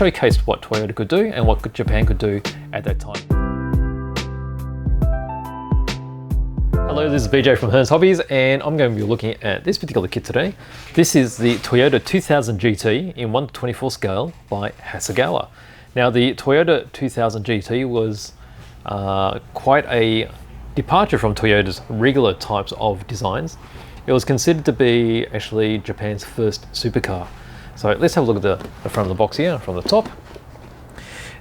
showcased what Toyota could do and what Japan could do at that time. Hello, this is BJ from Hearns Hobbies, and I'm going to be looking at this particular kit today. This is the Toyota 2000 GT in 1:24 scale by Hasegawa. Now, the Toyota 2000 GT was quite a departure from Toyota's regular types of designs. It was considered to be actually Japan's first supercar. So let's have a look at the front of the box here from the top.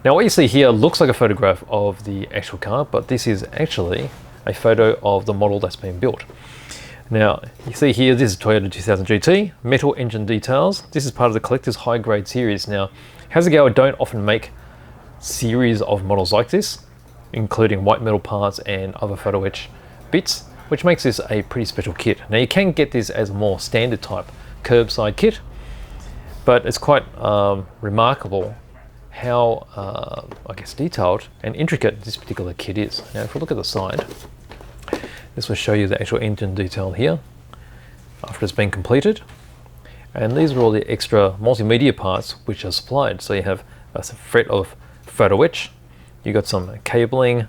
Now, what you see here looks like a photograph of the actual car, but this is actually a photo of the model that's been built. Now, you see here, this is Toyota 2000 GT, metal engine details. This is part of the collector's high grade series. Now, Hasegawa don't often make series of models like this, including white metal parts and other photo etch bits, which makes this a pretty special kit. Now, you can get this as a more standard type curbside kit, but it's quite remarkable how, I guess, detailed and intricate this particular kit is. Now, if we look at the side, this will show you the actual engine detail here after it's been completed. And these are all the extra multimedia parts which are supplied. So you have a fret of photo etch, you got some cabling,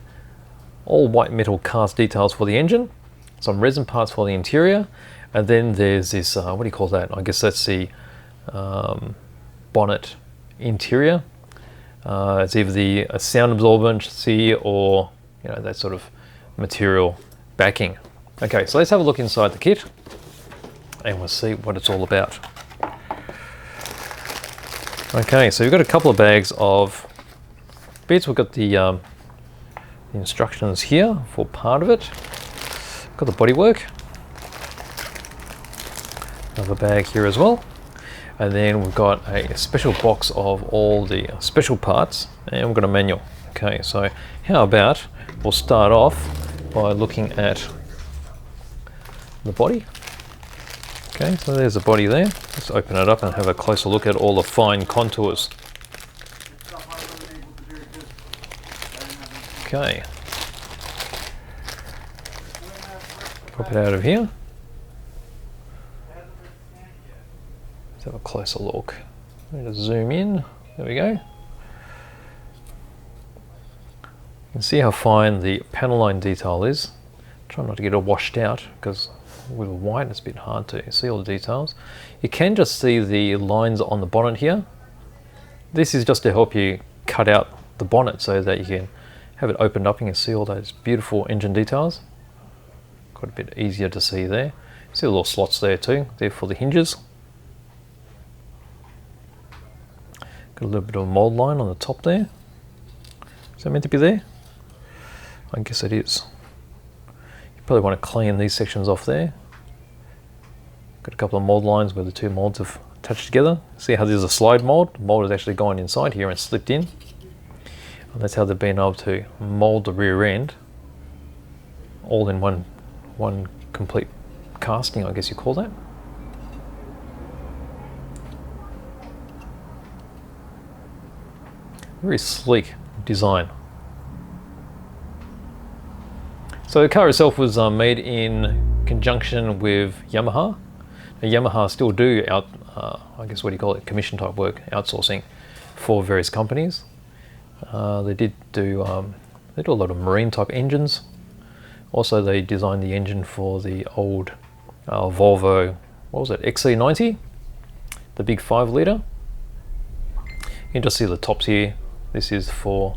all white metal cast details for the engine, some resin parts for the interior, and then there's this, what do you call that? I guess that's the bonnet interior. It's either the sound absorbency or that sort of material backing. Okay, so let's have a look inside the kit and we'll see what it's all about. Okay, so we've got a couple of bags of bits. We've got the instructions here for part of it. Got the bodywork. Another bag here as well. And then we've got a special box of all the special parts, and we've got a manual. Okay, so how about we'll start off by looking at the body. Okay, so there's the body there. Let's open it up and have a closer look at all the fine contours. Okay. Pop it out of here. Let's have a closer look. I'm going to zoom in. There we go. You can see how fine the panel line detail is. Try not to get it washed out because with white it's a bit hard to see all the details. You can just see the lines on the bonnet here. This is just to help you cut out the bonnet so that you can have it opened up and you can see all those beautiful engine details. Quite a bit easier to see there. See the little slots there too, there for the hinges. Got a little bit of a mold line on the top there. Is that meant to be there? I guess it is. You probably want to clean these sections off there. Got a couple of mold lines where the two molds have attached together. See how there's a slide mold? The mold has actually gone inside here and slipped in. And that's how they've been able to mold the rear end all in one complete casting, I guess you call that. Very sleek design. So the car itself was made in conjunction with Yamaha. Now, Yamaha still do I guess what do you call it, commission type work, outsourcing for various companies. They do a lot of marine type engines. Also, they designed the engine for the old Volvo, what was it, XC90, the big 5 litre. You can just see the tops here. This is for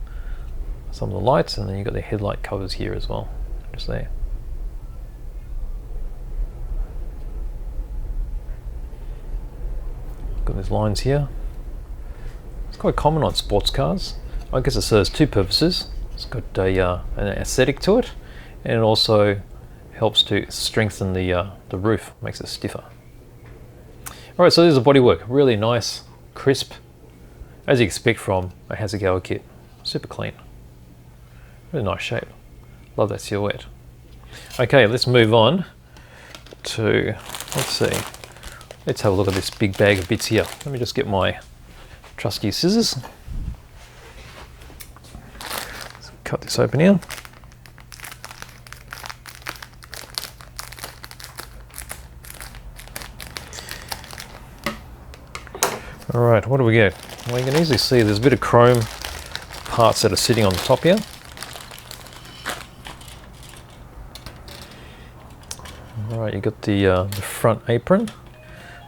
some of the lights, and then you've got the headlight covers here as well, just there. Got these lines here. It's quite common on sports cars. I guess it serves two purposes. It's got an aesthetic to it, and it also helps to strengthen the roof, makes it stiffer. All right, so there's the bodywork, really nice, crisp, as you expect from a Hasegawa kit. Super clean, really nice shape. Love that silhouette. Okay, let's move on to, let's see, let's have a look at this big bag of bits here. Let me just get my trusty scissors. Let's cut this open here. All right, what do we get? Well, you can easily see there's a bit of chrome parts that are sitting on the top here. Alright, you've got the front apron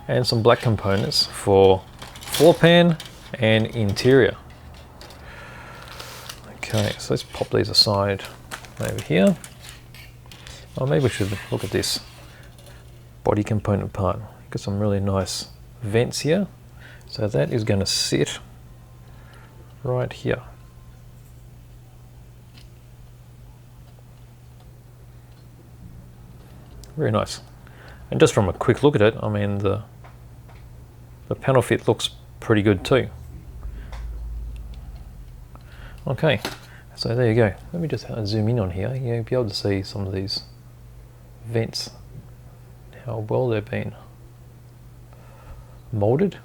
and some black components for floor pan and interior. Okay, so let's pop these aside over here. Oh, maybe we should look at this body component part. Got some really nice vents here. So that is going to sit right here. Very nice. And just from a quick look at it, I mean the panel fit looks pretty good too. Okay, so there you go. Let me just zoom in on here. You'll be able to see some of these vents, how well they've been molded.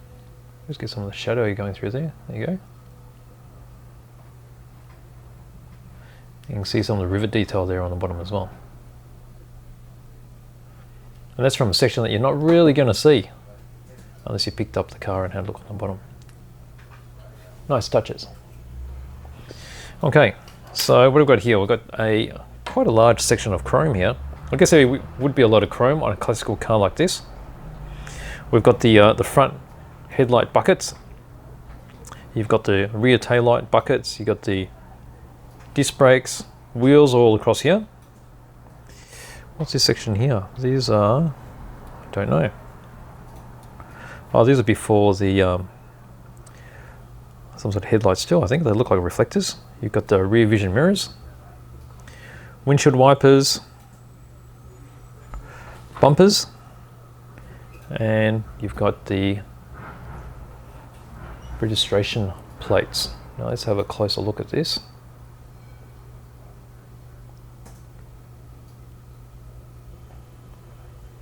Just get some of the shadow going through there. There you go. You can see some of the rivet detail there on the bottom as well. And that's from a section that you're not really going to see unless you picked up the car and had a look on the bottom. Nice touches. Okay, so what have we got here? We've got quite a large section of chrome here. I guess there would be a lot of chrome on a classical car like this. We've got the front headlight buckets. You've got the rear taillight buckets. You've got the disc brakes, wheels all across here. What's this section here? These are, I don't know. Oh, these are before the some sort of headlights still. I think they look like reflectors. You've got the rear vision mirrors, windshield wipers, bumpers, and you've got the registration plates. Now let's have a closer look at this.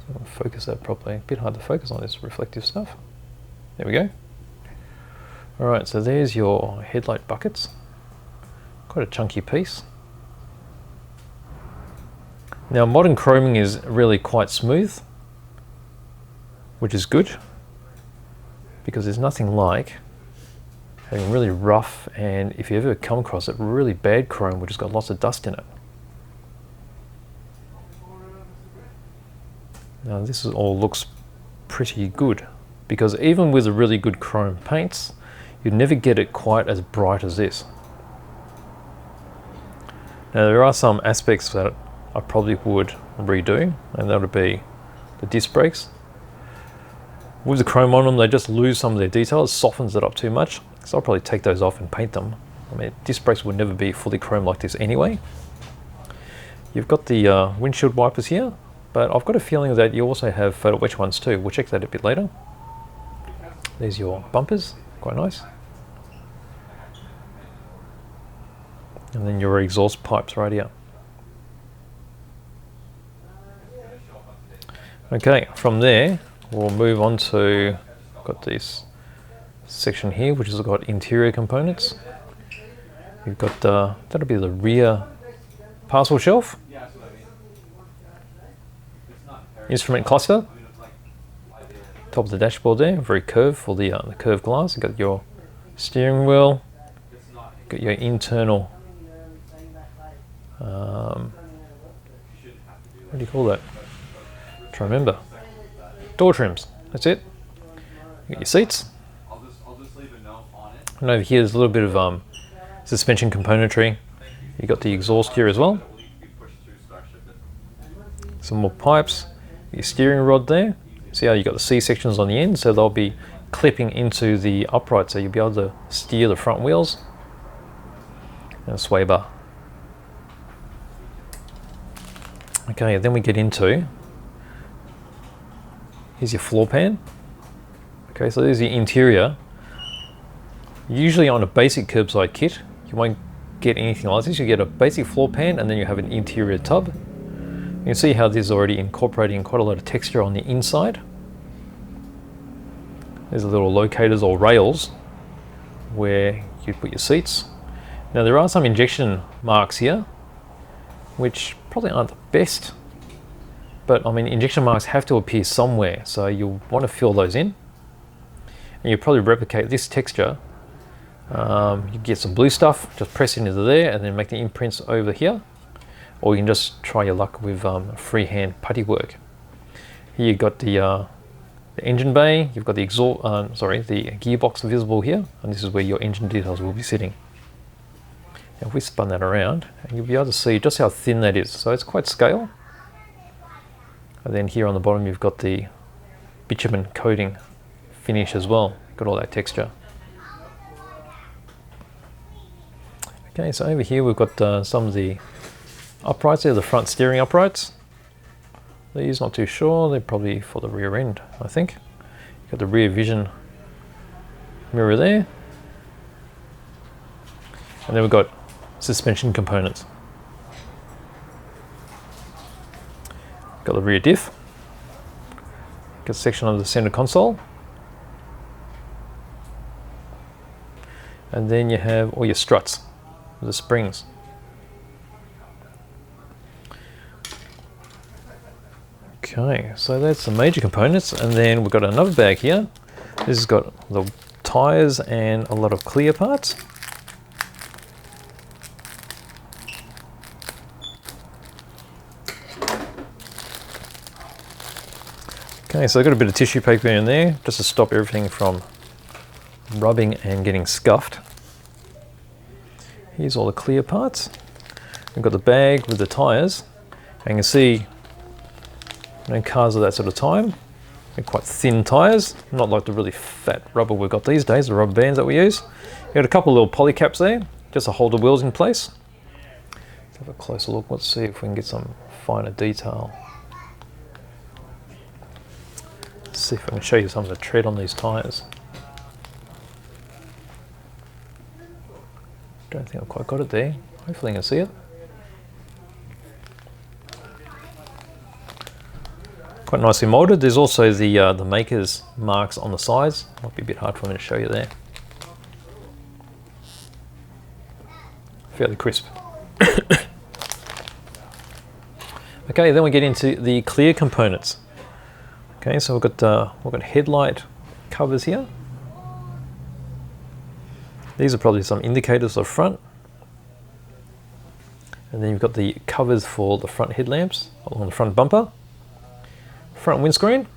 So I'll focus that properly. A bit hard to focus on this reflective stuff. There we go. Alright, so there's your headlight buckets. Quite a chunky piece. Now modern chroming is really quite smooth, which is good, because there's nothing like having really rough, and if you ever come across it, really bad chrome which has got lots of dust in it. Now this all looks pretty good, because even with a really good chrome paints, you'd never get it quite as bright as this. Now there are some aspects that I probably would redo, and that would be the disc brakes. With the chrome on them, they just lose some of their details, softens it up too much, so I'll probably take those off and paint them. I mean, disc brakes would never be fully chrome like this anyway. You've got the windshield wipers here, but I've got a feeling that you also have photoetched ones too. We'll check that a bit later. There's your bumpers, quite nice. And then your exhaust pipes right here. Okay, from there we'll move on to, got this section here which has got interior components. You've got that'll be the rear parcel shelf, instrument cluster, top of the dashboard there, very curved for the curved glass. You've got your steering wheel, got your internal what do you call that? To remember. Door trims, that's it. You got your seats. And over here there's a little bit of suspension componentry. You got the exhaust here as well. Some more pipes. Your steering rod there. See how you got the C sections on the end, so they'll be clipping into the upright, so you'll be able to steer the front wheels. And a sway bar. Okay, then we get into, here's your floor pan. Okay, so there's the interior. Usually on a basic curbside kit, you won't get anything like this. You get a basic floor pan and then you have an interior tub. You can see how this is already incorporating quite a lot of texture on the inside. There's the little locators or rails where you put your seats. Now there are some injection marks here, which probably aren't the best, but I mean injection marks have to appear somewhere, so you'll want to fill those in, and you'll probably replicate this texture You get some blue stuff, just press it into there and then make the imprints over here. Or you can just try your luck with freehand putty work. Here you've got the engine bay, you've got the exhaust, the gearbox visible here, and this is where your engine details will be sitting. Now if we spun that around, you'll be able to see just how thin that is. So it's quite scale. And then here on the bottom you've got the bitumen coating finish as well. Got all that texture. Okay, so over here we've got some of the uprights there, the front steering uprights. These, not too sure, they're probably for the rear end, I think. You've got the rear vision mirror there. And then we've got suspension components. Got the rear diff. Got a section of the center console. And then you have all your struts, the springs. Okay, so that's the major components, and then we've got another bag here. This has got the tires and a lot of clear parts. Okay, so I've got a bit of tissue paper in there just to stop everything from rubbing and getting scuffed. Here's all the clear parts. We've got the bag with the tires, and you can see cars of that sort of time, they're quite thin tires, not like the really fat rubber we've got these days, the rubber bands that we use. You've got a couple of little poly caps there, just to hold the wheels in place. Let's have a closer look, let's see if we can get some finer detail. Let's see if I can show you some of the tread on these tires. Don't think I've quite got it there, hopefully you can see it. Quite nicely molded. There's also the maker's marks on the sides. Might be a bit hard for me to show you there. Fairly crisp. Okay, then we get into the clear components. Okay, so we've got headlight covers here. These are probably some indicators up front. And then you've got the covers for the front headlamps along the front bumper. Front windscreen.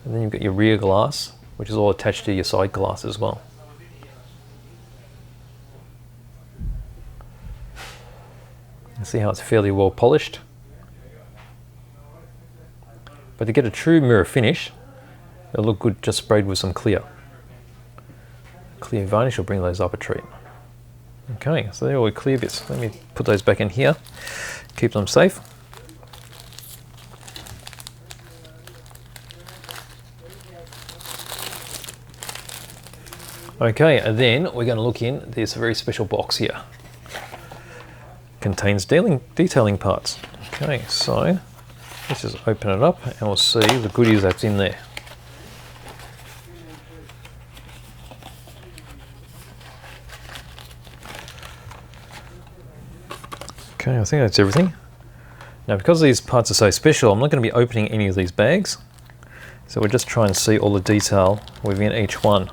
And then you've got your rear glass, which is all attached to your side glass as well. You see how it's fairly well polished. But to get a true mirror finish, it'll look good just sprayed with some clear. Clear varnish will bring those up a treat. Okay, so they're all clear bits. Let me put those back in here, keep them safe. Okay, and then we're going to look in this very special box here. Contains detailing parts. Okay, so let's just open it up and we'll see the goodies that's in there. Okay, I think that's everything. Now because these parts are so special, I'm not going to be opening any of these bags. So we'll just try and see all the detail within each one.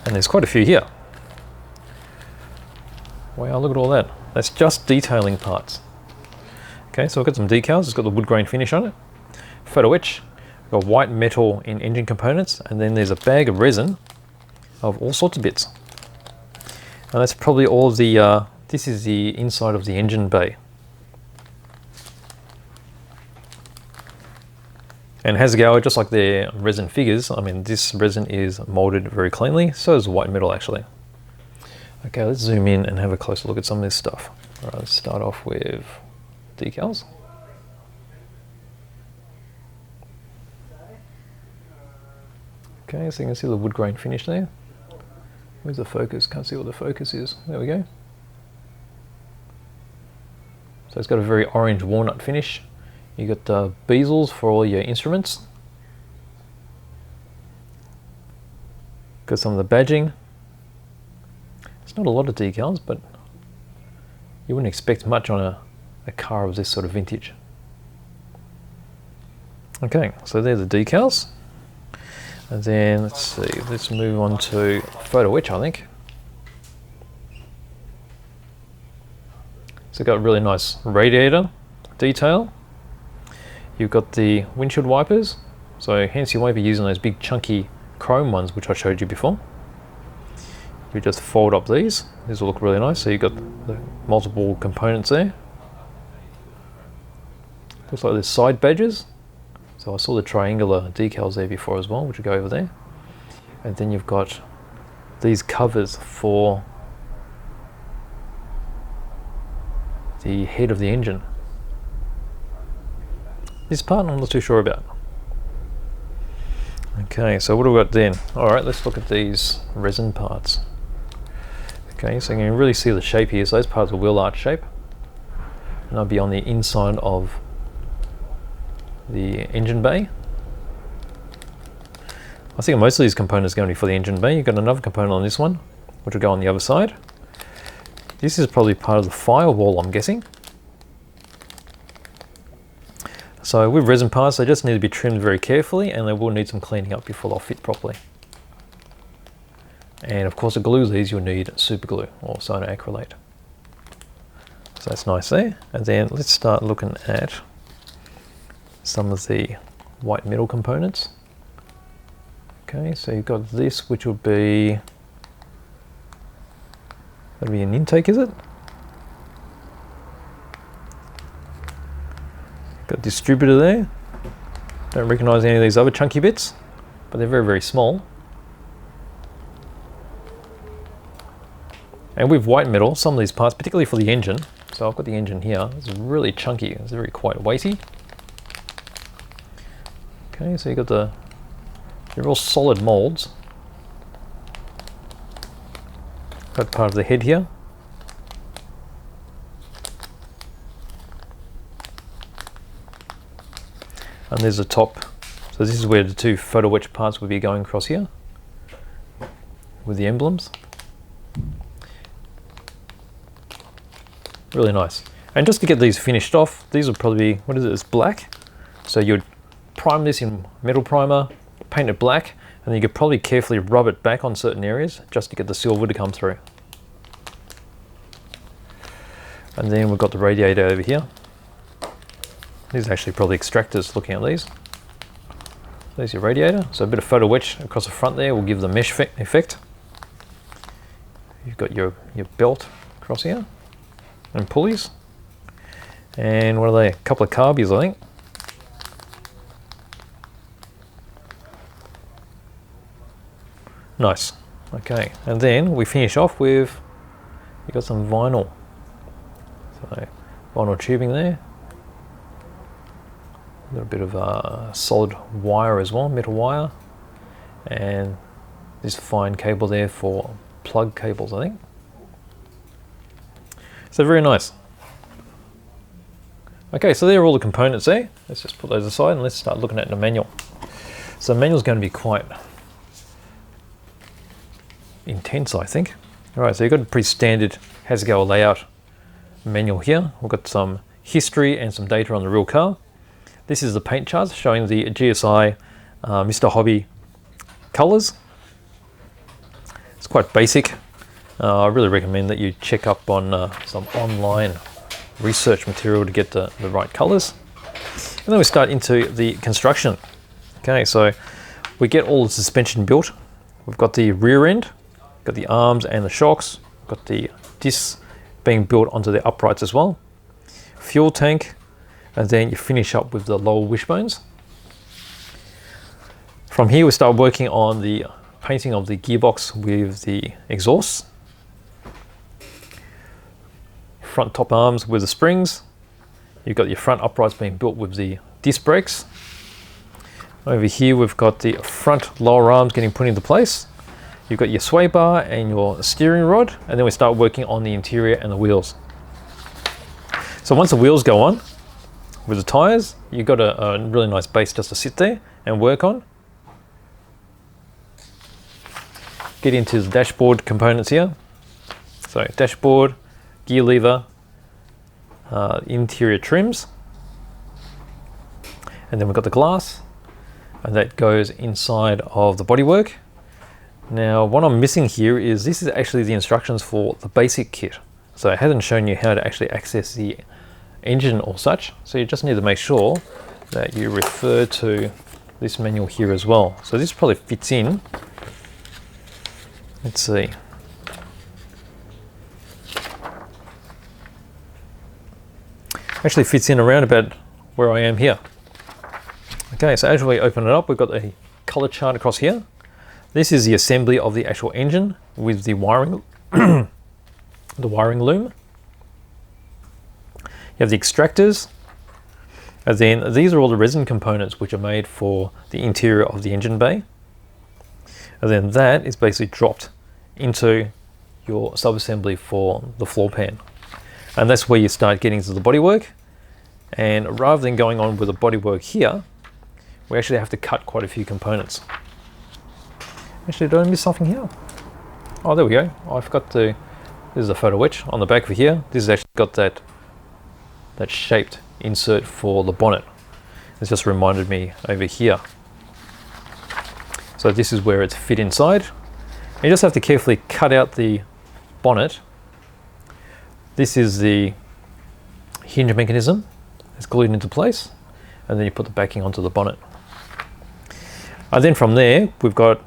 And there's quite a few here. Wow, look at all that. That's just detailing parts. Okay, so I've got some decals. It's got the wood grain finish on it. Photo etch. I've got white metal in engine components. And then there's a bag of resin of all sorts of bits. And that's probably all of the this is the inside of the engine bay. And Hasegawa, just like their resin figures, I mean this resin is molded very cleanly, so is white metal actually. Okay, let's zoom in and have a closer look at some of this stuff. All right, let's start off with decals. Okay, so you can see the wood grain finish there. Where's the focus? Can't see what the focus is. There we go. So it's got a very orange walnut finish. You got bezels for all your instruments. Got some of the badging. It's not a lot of decals, but you wouldn't expect much on a car of this sort of vintage. Okay, so they're the decals. And then let's see, let's move on to photo etch, I think. So got a really nice radiator detail. You've got the windshield wipers. So hence you won't be using those big chunky chrome ones which I showed you before. You just fold up these. These will look really nice. So you've got the multiple components there. Looks like there's side badges. So I saw the triangular decals there before as well, which will go over there. And then you've got these covers for the head of the engine. This part I'm not too sure about. Okay, so what have we got then? Alright, let's look at these resin parts. Okay, so you can really see the shape here. So those parts are wheel arch shape. And they'll be on the inside of the engine bay. I think most of these components are going to be for the engine bay. You've got another component on this one, which will go on the other side. This is probably part of the firewall, I'm guessing. So with resin parts, they just need to be trimmed very carefully, and they will need some cleaning up before they'll fit properly. And of course, to glue these, you'll need super glue or cyanoacrylate. So that's nice there. And then let's start looking at some of the white metal components. Okay, so you've got this, which will be, that'll be an intake, is it? Got distributor there. Don't recognize any of these other chunky bits, but they're very, very small. And with white metal, some of these parts, particularly for the engine, so I've got the engine here, it's really chunky, it's very quite weighty. Okay, so you've got the real solid molds. Got part of the head here. And there's the top. So this is where the two photo etched parts will be going across here with the emblems. Really nice. And just to get these finished off, these will probably be, what is it, it's black. So you'd prime this in metal primer, paint it black, and then you could probably carefully rub it back on certain areas just to get the silver to come through. And then we've got the radiator over here. These are actually probably extractors looking at these. There's your radiator. So a bit of photo etch across the front there will give the mesh effect. You've got your belt across here and pulleys. And what are they? A couple of carbies, I think. Nice. Okay, and then we finish off with, you got some vinyl. So vinyl tubing there. A little bit of solid wire as well, metal wire. And this fine cable there for plug cables, I think. So very nice. Okay, so there are all the components there. Let's just put those aside and let's start looking at the manual. So the manual's going to be quite intense, I think. All right, so you've got a pretty standard Hasegawa layout manual here. We've got some history and some data on the real car. This is the paint chart showing the GSI Mr. Hobby colors. It's quite basic. I really recommend that you check up on some online research material to get the right colors. And then we start into the construction. Okay, so we get all the suspension built. We've got the rear end, got the arms and the shocks, got the discs being built onto the uprights as well. Fuel tank, and then you finish up with the lower wishbones. From here we start working on the painting of the gearbox with the exhausts. Front top arms with the springs. You've got your front uprights being built with the disc brakes. Over here we've got the front lower arms getting put into place. You've got your sway bar and your steering rod, and then we start working on the interior and the wheels. So once the wheels go on with the tires, you've got a really nice base just to sit there and work on. Get into the dashboard components here. So dashboard, gear lever, interior trims. And then we've got the glass, and that goes inside of the bodywork. Now, what I'm missing here is this is actually the instructions for the basic kit. So it hasn't shown you how to actually access the engine or such. So you just need to make sure that you refer to this manual here as well. So this probably fits in. Let's see. Actually fits in around about where I am here. Okay, so as we open it up, we've got a color chart across here. This is the assembly of the actual engine with the wiring, the wiring loom. You have the extractors, and then these are all the resin components which are made for the interior of the engine bay. And then that is basically dropped into your sub-assembly for the floor pan. And that's where you start getting to the bodywork. And rather than going on with the bodywork here, we actually have to cut quite a few components. Actually, did I miss something here? Oh, there we go. Oh, I forgot to, this is a photo etch on the back of here. This has actually got that shaped insert for the bonnet. It's just reminded me over here. So this is where it's fit inside. You just have to carefully cut out the bonnet. This is the hinge mechanism. It's glued into place, and then you put the backing onto the bonnet. And then from there, we've got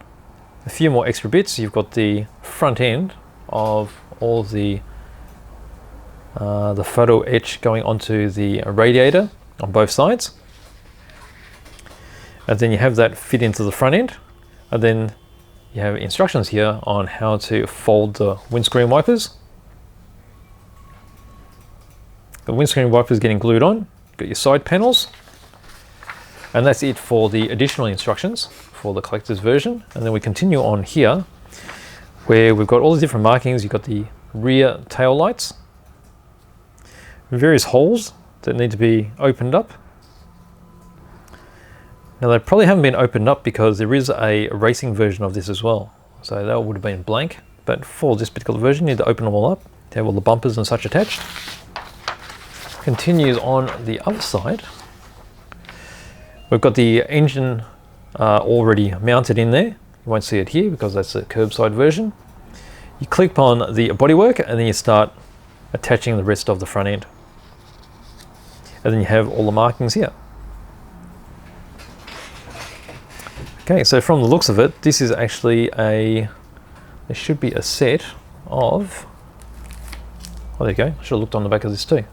a few more extra bits. You've got the front end of all the photo etch going onto the radiator on both sides. And then you have that fit into the front end. And then you have instructions here on how to fold the windscreen wipers. The windscreen wipers getting glued on. Got your side panels. And that's it for the additional instructions for the collector's version. And then we continue on here where we've got all the different markings. You've got the rear tail lights, various holes that need to be opened up. Now they probably haven't been opened up because there is a racing version of this as well. So that would have been blank, but for this particular version, you need to open them all up to have all the bumpers and such attached. Continues on the other side. We've got the engine already mounted in there. You won't see it here because that's a curbside version. You click on the bodywork and then you start attaching the rest of the front end. And then you have all the markings here. Okay, so from the looks of it, this is actually there should be a set of, oh there you go, I should have looked on the back of this too.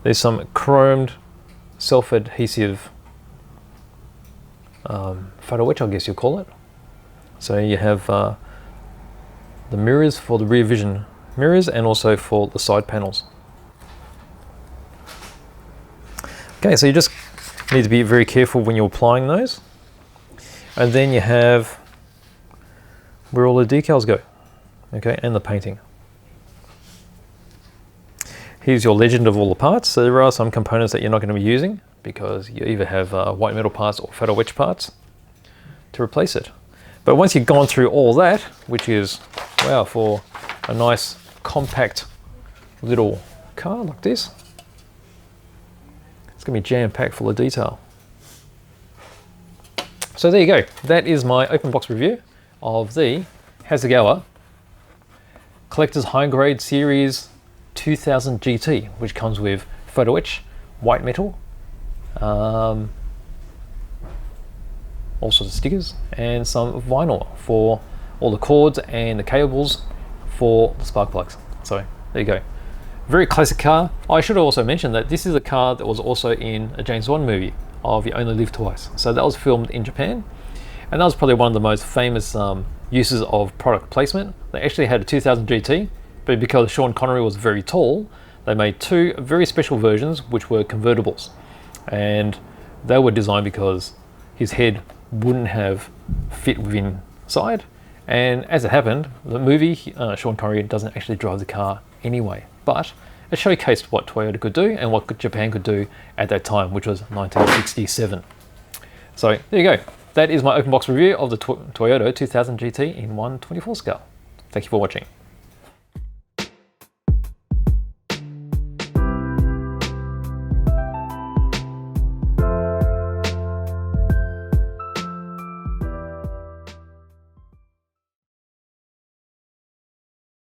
There's some chromed self-adhesive photo etch, I guess you'll call it. So you have the mirrors for the rear vision mirrors and also for the side panels. Okay, so you just need to be very careful when you're applying those. And then you have where all the decals go, okay, and the painting. Here's your legend of all the parts. So there are some components that you're not going to be using because you either have white metal parts or photo etch parts to replace it. But once you've gone through all that, which is, wow, for a nice compact little car like this, it's going to be jam-packed full of detail. So there you go. That is my open box review of the Hasegawa Collector's High Grade Series 2000 GT, which comes with photo etch, white metal, all sorts of stickers, and some vinyl for all the cords and the cables for the spark plugs. So there you go. Very classic car. I should also mention that this is a car that was also in a James Bond movie of You Only Live Twice. So that was filmed in Japan, and that was probably one of the most famous uses of product placement. They actually had a 2000 GT, but because Sean Connery was very tall, they made two very special versions which were convertibles, and they were designed because his head wouldn't have fit within inside. And as it happened, the movie, Sean Connery doesn't actually drive the car anyway, but it showcased what Toyota could do and what Japan could do at that time, which was 1967. So there you go. That is my open box review of the Toyota 2000 GT in 1/24 scale. Thank you for watching.